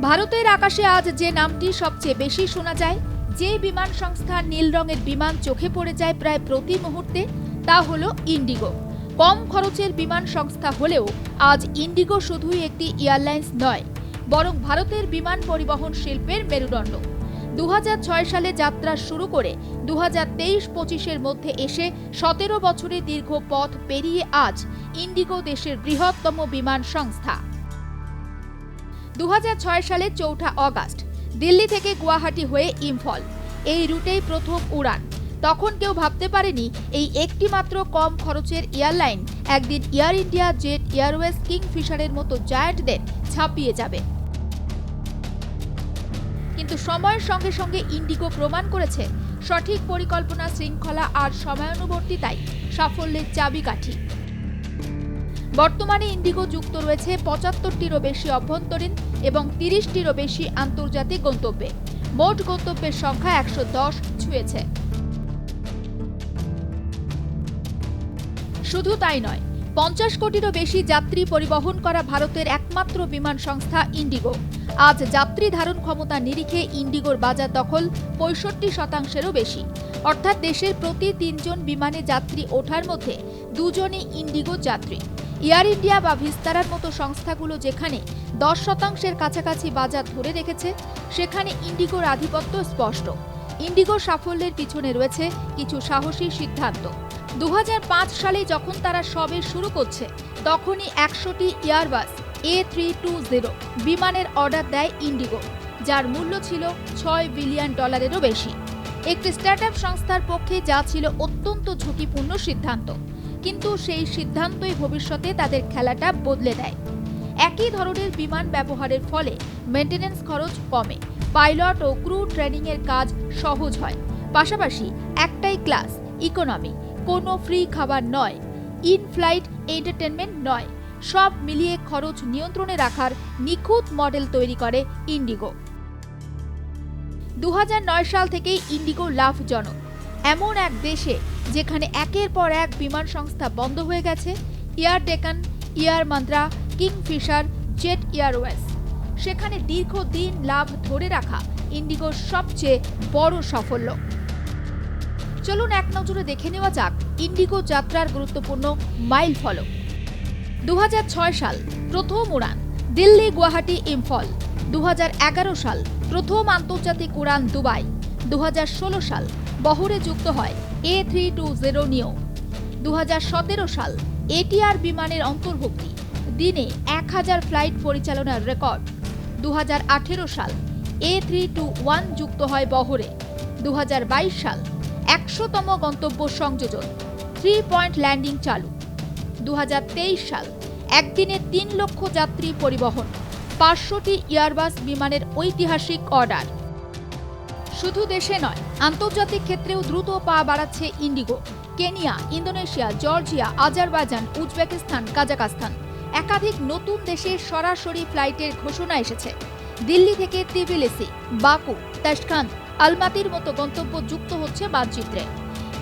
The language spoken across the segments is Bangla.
ভারতের আকাশে আজ যে নামটি সবচেয়ে বেশি শোনা যায়, যে বিমান সংস্থার নীল রঙের বিমান চোখে পড়ে যায় প্রায় প্রতি মুহূর্তে, তা হলো ইন্ডিগো। কম খরচের বিমান সংস্থা হলেও আজ ইন্ডিগো শুধুই একটি এয়ারলাইন্স নয়, বরং ভারতের বিমান পরিবহন শিল্পের মেরুদণ্ড। 2006 সালে যাত্রা শুরু করে 2023-25-এর মধ্যে এসে 17 বছরের দীর্ঘ পথ পেরিয়ে আজ ইন্ডিগো দেশের বৃহত্তম বিমান সংস্থা। 2006 সালে 4 অগাস্ট দিল্লি থেকে গুয়াহাটি হয়ে ইম্ফল, এই রুটেই প্রথম উড়ান। তখন কেউ ভাবতে পারেনি এই একটি মাত্র কম খরচের এয়ারলাইন একদিন এয়ার ইন্ডিয়া, জেট এয়ারওয়েজ, কিংফিশারের মতো জায়ান্টদের ছাপিয়ে যাবে। কিন্তু সময়ের সঙ্গে সঙ্গে ইন্ডিগো প্রমাণ করেছে সঠিক পরিকল্পনা, শৃঙ্খলা আর সময়ানুবর্তিতাই সাফল্যের চাবিকাঠি। বর্তমানে ইন্ডিগো যুক্ত রয়েছে 75টিরও বেশি অভ্যন্তরীণ এবং 30টিরও বেশি আন্তর্জাতিক গন্তব্যে। মোট গন্তব্যের সংখ্যা 110 ছুঁয়েছে। শুধু তাই নয়, 50 কোটিরও বেশি যাত্রী পরিবহন করা ভারতের একমাত্র বিমান সংস্থা ইন্ডিগো। আজ যাত্রী ধারণ ক্ষমতা নিরিখে ইন্ডিগোর বাজার দখল 65%-এরও বেশি। অর্থাৎ দেশের প্রতি 3 জন বিমানে যাত্রী ওঠার মধ্যে 2 জনই ইন্ডিগো যাত্রী। এয়ার ইন্ডিয়া বা ভিস্তারার মতো সংস্থাগুলো যেখানে 10%-এর কাছাকাছি বাজার ধরে রেখেছে, সেখানে ইন্ডিগোর আধিপত্য স্পষ্ট। ইন্ডিগোর সাফল্যের পিছনে রয়েছে কিছু সাহসী সিদ্ধান্ত। 2005 সালে যখন তারা সবে শুরু করছে, তখনই 100টি এয়ারবাস A320 বিমানের অর্ডার দেয় ইন্ডিগো, যার মূল্য ছিল $6 বিলিয়ন বেশি। একটি স্টার্টআপ সংস্থার পক্ষে যা ছিল অত্যন্ত ঝুঁকিপূর্ণ সিদ্ধান্ত, কিন্তু সেই সিদ্ধান্তই ভবিষ্যতে তাদের খেলাটা বদলে দেয়। একই ধরনের বিমান ব্যবহারের ফলে মেইনটেনেন্স খরচ কমে, পাইলট ও ক্রু ট্রেনিংয়ের কাজ সহজ হয়। পাশাপাশি একটাই ক্লাস, ইকোনমি, কোনো ফ্রি খাবার নয়, ইন ফ্লাইট এন্টারটেনমেন্ট নয়, সব মিলিয়ে খরচ নিয়ন্ত্রণে রাখার নিখুঁত মডেল তৈরি করে ইন্ডিগো। 2009 সাল থেকেই ইন্ডিগো লাভজনক। এমন এক দেশে যেখানে একের পর এক বিমান সংস্থা বন্ধ হয়ে গেছে, air Deccan, air mantra, Kingfisher, jet Airways, সেখানে দীর্ঘদিন লাভ ধরে রাখা ইন্ডিগোর সবচেয়ে বড় সাফল্য। চলুন এক নজরে দেখে নেওয়া যাক ইন্ডিগো যাত্রার গুরুত্বপূর্ণ মাইল ফলক। 2006 সাল প্রথম উড়ান দিল্লি, গুয়াহাটি, ইম্ফল। 2011 সাল প্রথম আন্তর্জাতিক উড়ান দুবাই। 2016 সাল বহরে যুক্ত হয় A320 নিও। 2017 সাল এটিআর বিমানের অন্তর্ভুক্তি, দিনে 1000 ফ্লাইট পরিচালনার রেকর্ড। 2018 সাল A321 যুক্ত হয় বহরে। 2022 সাল 100তম গন্তব্য সংযোজন, 3 পয়েন্ট ল্যান্ডিং চালু। 2023 সাল একদিনে 3 লক্ষ যাত্রী পরিবহন, 500টি এয়ারবাস বিমানের ঐতিহাসিক অর্ডার। শুধু দেশে নয়, আন্তর্জাতিক ক্ষেত্রেও দ্রুত পা বাড়াচ্ছে Indigo. Kenya, Indonesia, Georgia, Azerbaijan, Uzbekistan, Kazakhstan, একাধিক নতুন দেশে সরাসরি ফ্লাইটের ঘোষণা এসেছে। দিল্লি থেকে তিবিলিসি, বাকু, তাশখান্ত, আলমাতির মতো গন্তব্য যুক্ত হচ্ছে মানচিত্রে।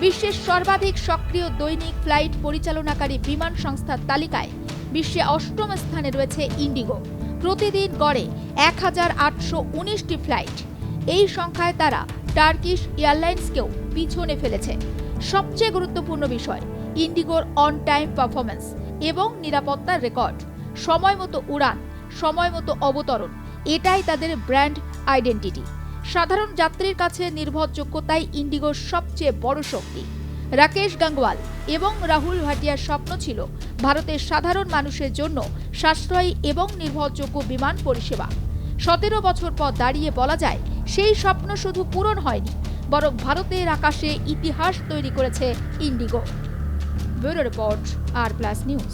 বিশ্বের সর্বাধিক সক্রিয় দৈনিক ফ্লাইট পরিচালনাকারী বিমান সংস্থার তালিকায় বিশ্বে 8ম স্থানে রয়েছে ইন্ডিগো। প্রতিদিন গড়ে 1819টি ফ্লাইট। এই সংখ্যায় তারা টার্কিশ এয়ারলাইন্সকেও পিছনে ফেলেছে। সবচেয়ে গুরুত্বপূর্ণ বিষয়, ইন্ডিগোর অন টাইম পারফরমেন্স এবং নিরাপত্তার রেকর্ড। সময় মতো উড়ান, সময় মতো অবতরণ, এটাই তাদের ব্র্যান্ড আইডেন্টিটি। সাধারণ যাত্রীর কাছে নির্ভরযোগ্যতাই ইন্ডিগোর সবচেয়ে বড় শক্তি। রাকেশ গাঙ্গওয়াল এবং রাহুল ভাটিয়ার স্বপ্ন ছিল ভারতের সাধারণ মানুষের জন্য সাশ্রয়ী এবং নির্ভরযোগ্য বিমান পরিষেবা। 17 বছর পর দাঁড়িয়ে বলা যায়, সেই স্বপ্ন শুধু পূরণ হয়নি, বরং ভারতের আকাশে ইতিহাস তৈরি করেছে ইন্ডিগো। ব্যুরো রিপোর্ট, আর প্লাস নিউজ।